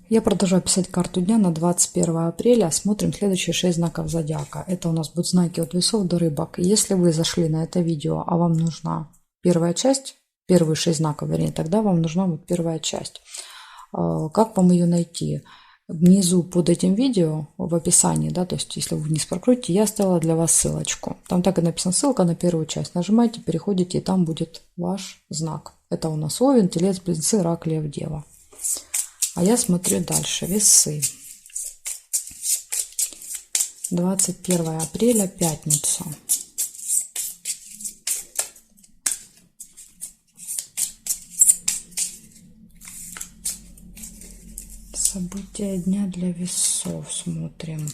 Я продолжаю писать карту дня на 21 апреля. Смотрим следующие 6 знаков зодиака. Это у нас будут знаки от весов до рыбок. Если вы зашли на это видео, а вам нужна первая часть, первые 6 знаков, вернее, тогда вам нужна вот первая часть. Как вам ее найти? Внизу под этим видео в описании, да, то есть если вы вниз прокрутите, я оставила для вас ссылочку. Там так и написано ссылка на первую часть. Нажимаете, переходите, и там будет ваш знак. Это у нас Овен, Телец, Близнецы, Рак, Лев, Дева. А я смотрю дальше. Весы. 21 апреля, пятница. События дня для весов. Смотрим.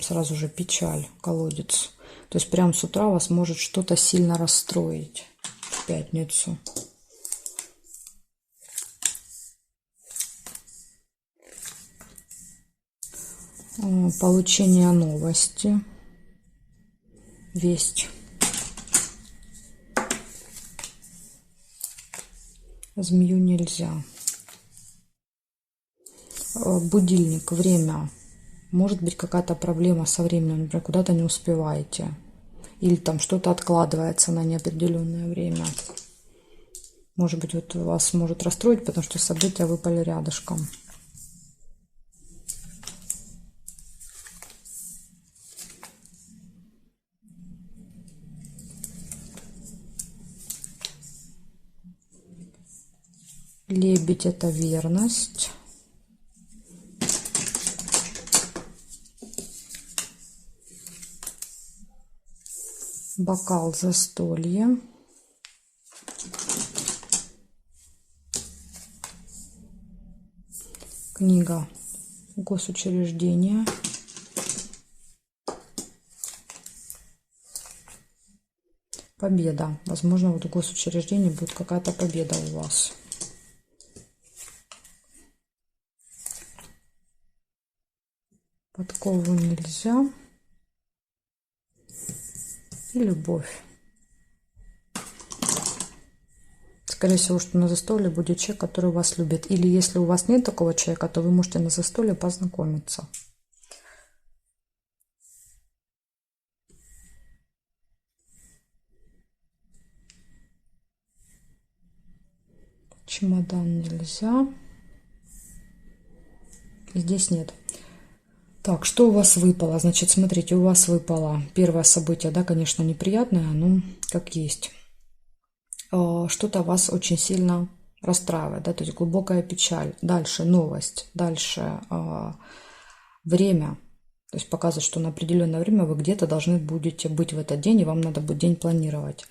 Сразу же печаль, колодец. То есть прямо с утра вас может что-то сильно расстроить в пятницу. Получение новости. Весть. Змею нельзя. Будильник, время. Может быть какая-то проблема со временем, например, куда-то не успеваете. Или там что-то откладывается на неопределенное время. Может быть, вот вас может расстроить, потому что события выпали рядышком. Лебедь – это верность. Бокал – застолье. Книга – госучреждение. Победа. Возможно, вот в госучреждении будет какая-то победа у вас. Подкову нельзя. И любовь. Скорее всего, что на застолье будет человек, который вас любит. Или если у вас нет такого человека, то вы можете на застолье познакомиться. Чемодан нельзя. Здесь нет. Так, что у вас выпало? Значит, смотрите, у вас выпало первое событие, да, конечно, неприятное, но как есть. Что-то вас очень сильно расстраивает, да, то есть глубокая печаль. Дальше новость, дальше время. То есть показывает, что на определенное время вы где-то должны будете быть в этот день, и вам надо будет день планировать.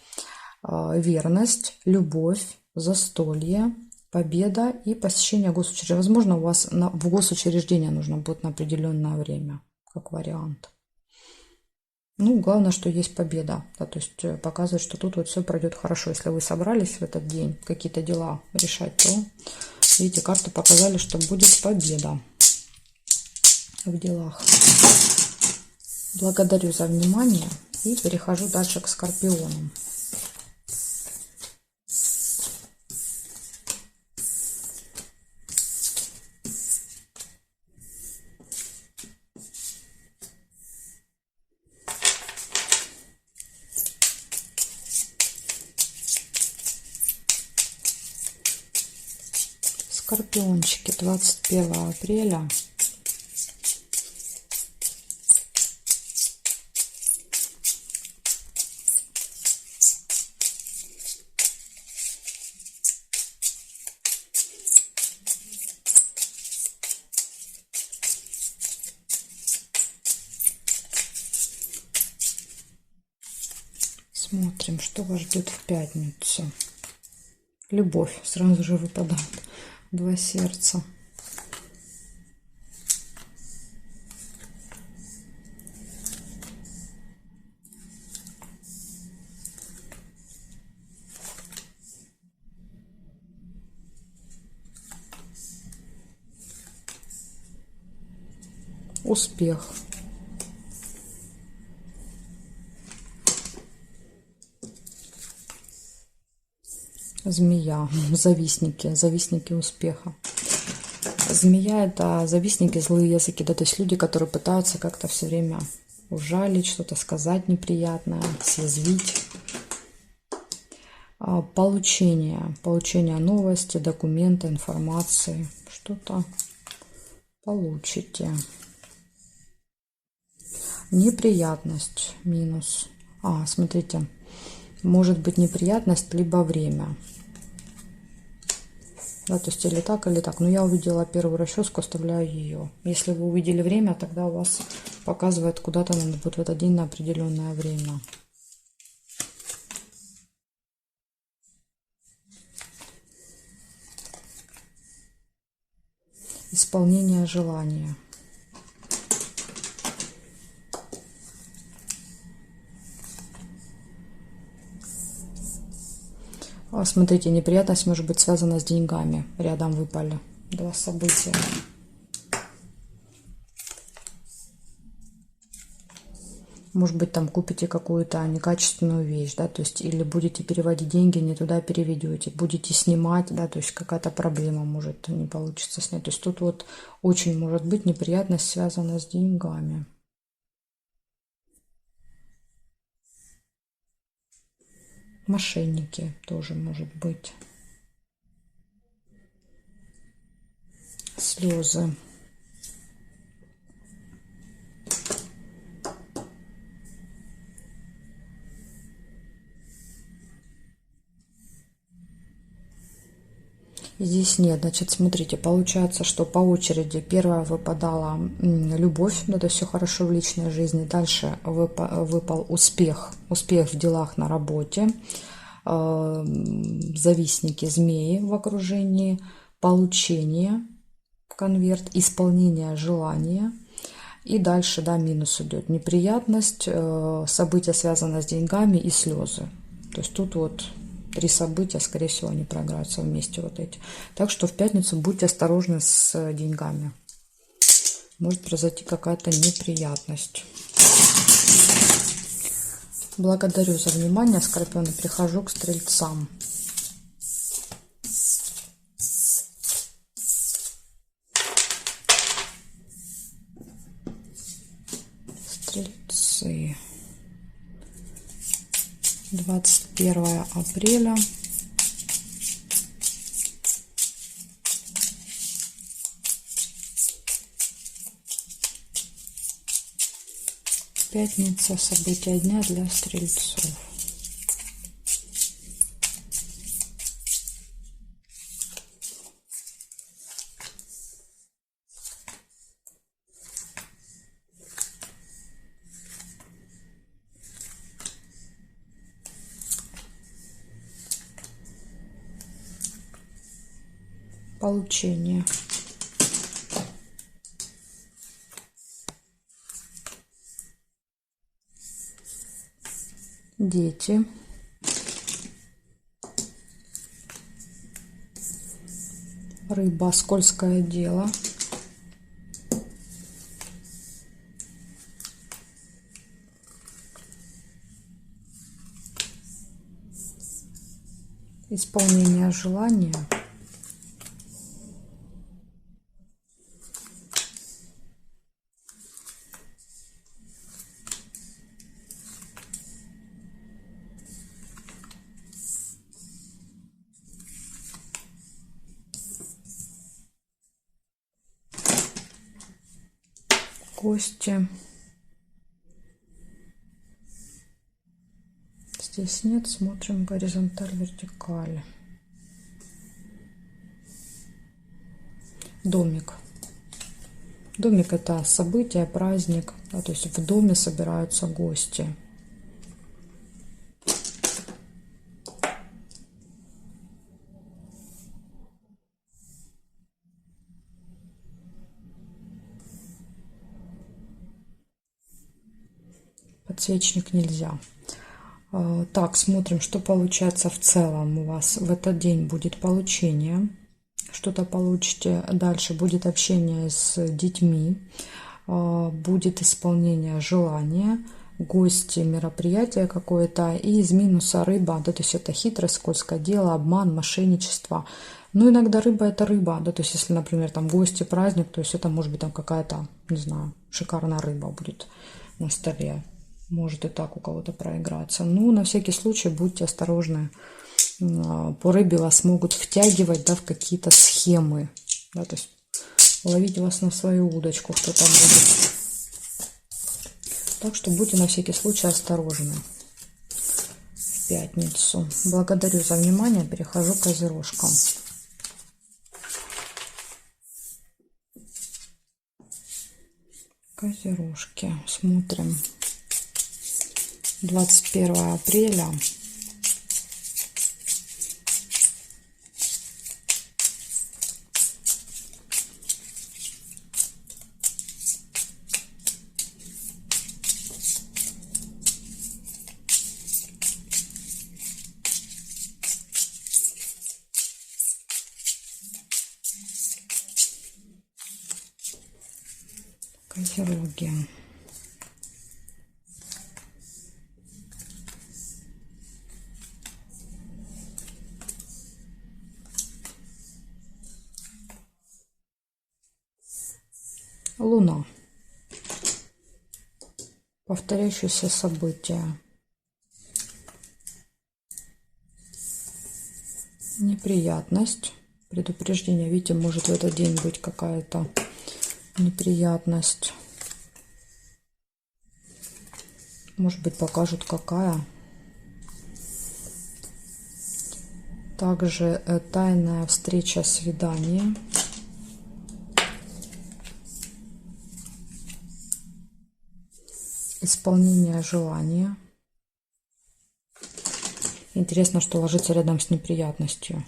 Верность, любовь, застолье, победа и посещение госучреждения. Возможно, у вас в госучреждение нужно будет на определенное время, как вариант. Ну, главное, что есть победа. Да, то есть показывает, что тут вот все пройдет хорошо. Если вы собрались в этот день какие-то дела решать, то, видите, карты показали, что будет победа в делах. Благодарю за внимание и перехожу дальше к Скорпионам. Скорпиончики, 21 апреля. Смотрим, что вас ждет в пятницу. Любовь сразу же выпадает. Два сердца. Успех. Змея, завистники успеха. Змея — это завистники, злые языки, да, то есть люди, которые пытаются как-то все время ужалить, что-то сказать неприятное, съязвить. Получение новости, документа, информации, что-то получите. Неприятность минус. Смотрите, может быть неприятность, либо время. Да, то есть или так, или так. Но я увидела первую расческу, оставляю ее. Если вы увидели время, тогда у вас показывает, куда-то надо будет в этот день на определенное время. Исполнение желания. Смотрите, неприятность может быть связана с деньгами. Рядом выпали два события. Может быть, там купите какую-то некачественную вещь, да, то есть или будете переводить деньги, не туда переведете, будете снимать, да, то есть какая-то проблема может не получится снять. То есть тут вот очень может быть неприятность, связана с деньгами. Мошенники тоже может быть. Слезы. Здесь нет, значит, смотрите, получается, что по очереди первая выпадала любовь, да, то все хорошо в личной жизни, дальше выпал успех в делах на работе, завистники, змеи в окружении, получение, конверт, исполнение желания, и дальше, да, минус идет, неприятность, события, связанные с деньгами, и слезы. То есть тут вот 3 события, скорее всего, они проиграются вместе вот эти. Так что в пятницу будьте осторожны с деньгами. Может произойти какая-то неприятность. Благодарю за внимание, Скорпионы. Перехожу к Стрельцам. Стрельцы. 21 апреля. Пятница. События дня для стрельцов. Получение. Дети. Рыба. Скользкое дело. Исполнение желания. Кости. Здесь нет, смотрим горизонталь, вертикаль. Домик. Домик — это событие, праздник, да, то есть в доме собираются гости. Подсвечник нельзя. Так, смотрим, что получается в целом у вас. В этот день будет получение, что-то получите. Дальше будет общение с детьми, будет исполнение желания, гости, мероприятие какое-то. И из минуса рыба, да, то есть это хитрость, скользкое дело, обман, мошенничество. Ну, иногда рыба это рыба, да, то есть если, например, там гости, праздник, то есть это может быть там какая-то, не знаю, шикарная рыба будет на столе. Может и так у кого-то проиграться. Ну, на всякий случай будьте осторожны. По рыбе вас могут втягивать, да, в какие-то схемы, да, то есть ловить вас на свою удочку кто-то будет. Так что будьте на всякий случай осторожны в пятницу. Благодарю за внимание. Перехожу к козерожкам. Козерожки. Смотрим. 21 апреля. Козероги. Луна. Повторяющиеся события. Неприятность. Предупреждение. Видите, может в этот день быть какая-то неприятность. Может быть, покажут какая. Также тайная встреча, свидание. Исполнение желания. Интересно, что ложится рядом с неприятностью.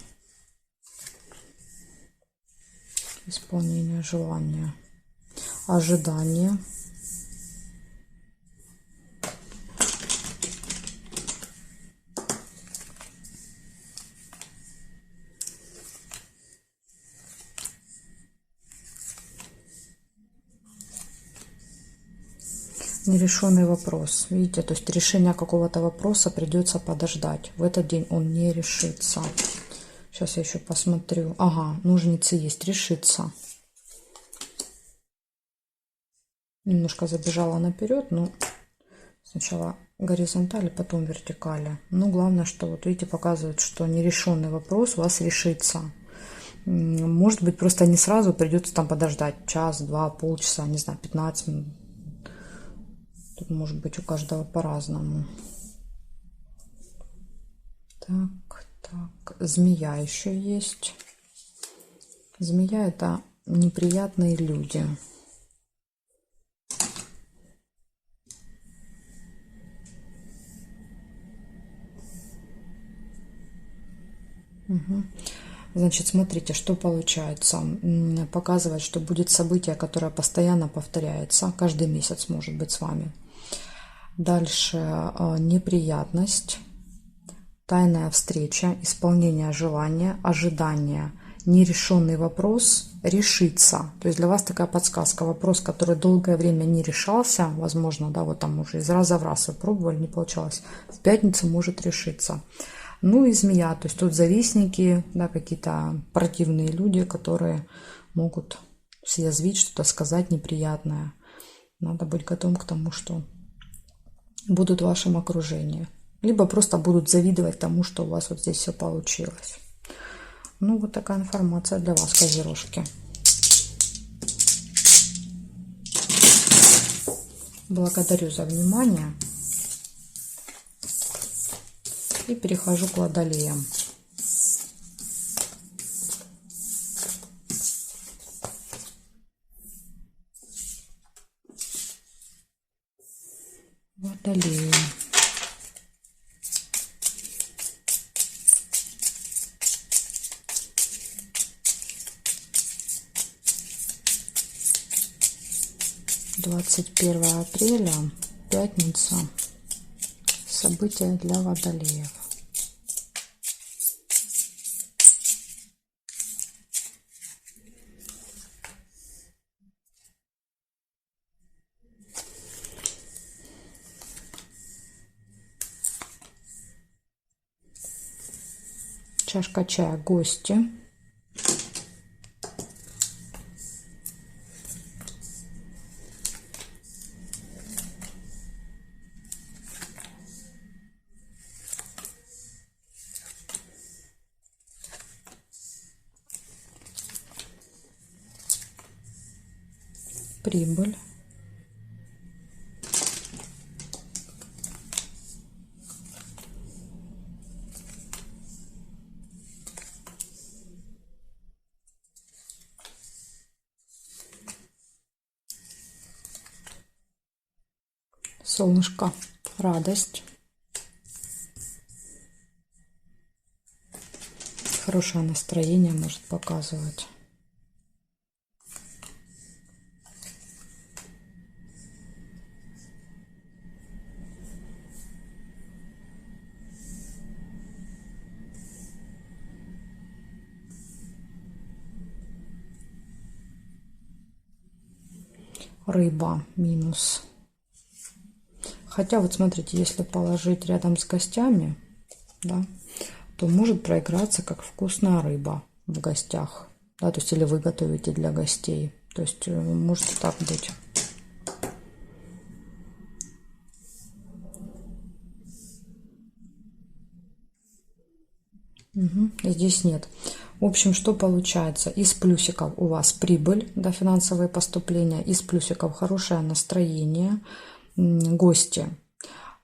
Исполнение желания. Ожидание. Нерешенный вопрос. Видите, то есть решение какого-то вопроса придется подождать. В этот день он не решится. Сейчас я еще посмотрю. Ага, ножницы есть. Решится. Немножко забежала наперед, но сначала горизонтали, потом вертикали. Но главное, что вот видите, показывает, что нерешенный вопрос у вас решится. Может быть, просто не сразу, придется там подождать час, два, полчаса, не знаю, 15 минут. Тут может быть у каждого по-разному. Так, змея еще есть. Змея — это неприятные люди. Угу. Значит, смотрите, что получается. Показывает, что будет событие, которое постоянно повторяется. Каждый месяц может быть с вами. Дальше неприятность, тайная встреча, исполнение желания, ожидание, нерешенный вопрос решится. То есть для вас такая подсказка. Вопрос, который долгое время не решался, возможно, да, вот там уже из раза в раз вы пробовали, не получалось, в пятницу может решиться. Ну и змея, то есть тут завистники, да, какие-то противные люди, которые могут съязвить, что-то сказать неприятное. Надо быть готовым к тому, что будут в вашем окружении. Либо просто будут завидовать тому, что у вас вот здесь все получилось. Ну, вот такая информация для вас, козерожки. Благодарю за внимание. И перехожу к водолеям. Водолеи. Двадцать 21 апреля, пятница. События для водолеев. Чашка чая, гости. прибыль, солнышко, радость, хорошее настроение может показывать. Рыба минус. Хотя вот смотрите, если положить рядом с гостями, да, то может проиграться как вкусная рыба в гостях. Да, то есть или вы готовите для гостей. То есть может так быть. Угу, здесь нет. В общем, что получается? Из плюсиков у вас прибыль, да, финансовые поступления. Из плюсиков хорошее настроение, гости.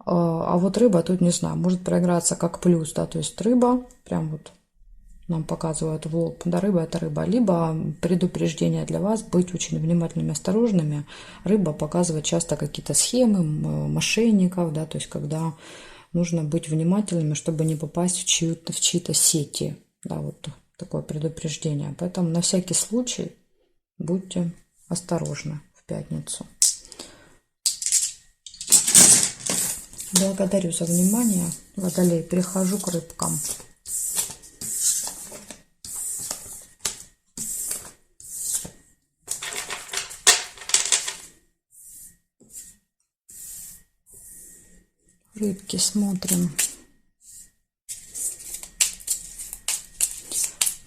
А вот рыба тут, не знаю, может проиграться как плюс, да, то есть рыба, прям вот нам показывают в лоб, да, рыба это рыба. Либо предупреждение для вас быть очень внимательными, осторожными. Рыба показывает часто какие-то схемы мошенников, да, то есть когда нужно быть внимательными, чтобы не попасть в чьи-то сети, да, вот такое предупреждение. Поэтому на всякий случай будьте осторожны в пятницу. Благодарю за внимание, Водолей. Перехожу к рыбкам. Рыбки смотрим.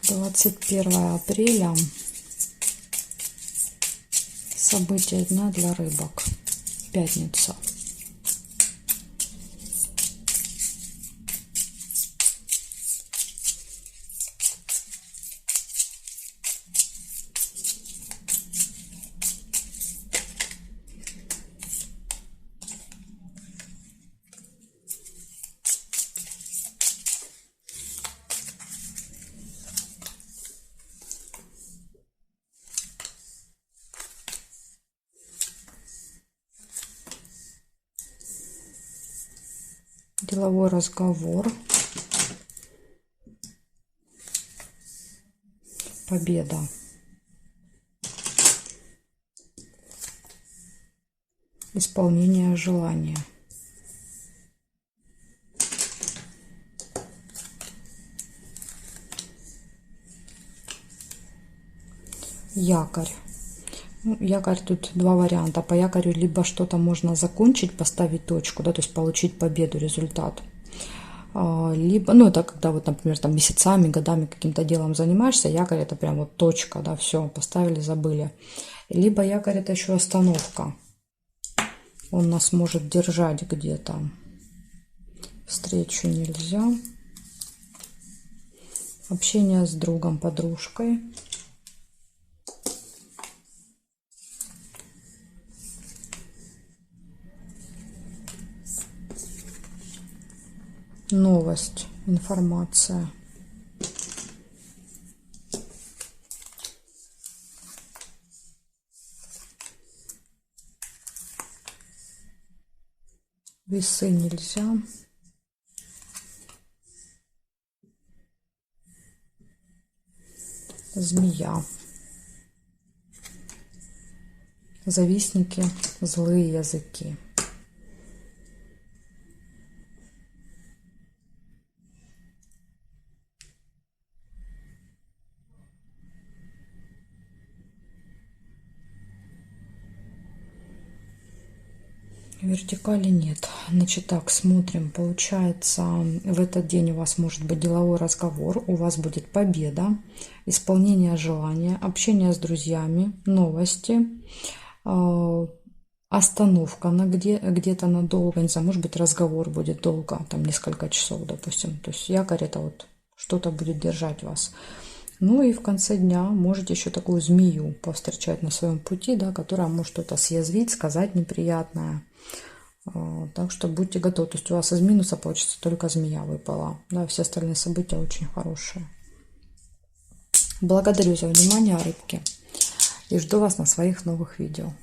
21 апреля. События дня для рыбок. Пятница. Деловой разговор. Победа. Исполнение желания. Якорь. Ну, якорь тут два варианта. По якорю либо что-то можно закончить, поставить точку, да, то есть получить победу, результат. Либо, ну, это когда вот, например, там месяцами, годами каким-то делом занимаешься, якорь это прям вот точка, да, все, поставили, забыли. Либо якорь это еще остановка. Он нас может держать где-то. Встречу нельзя. Общение с другом, подружкой. Новость, информация. Весы нельзя. Змея. Завистники, злые языки. Вертикали нет. Значит, так, смотрим. Получается, в этот день у вас может быть деловой разговор, у вас будет победа, исполнение желания, общение с друзьями, новости, остановка на где-то надолго, не знаю, может быть, разговор будет долго, там несколько часов, допустим. То есть якорь это вот что-то будет держать вас. Ну и в конце дня можете еще такую змею повстречать на своем пути, да, которая может что-то съязвить, сказать неприятное. Так что будьте готовы. То есть у вас из минуса получится только змея выпала. Да, все остальные события очень хорошие. Благодарю за внимание, рыбки. И жду вас на своих новых видео.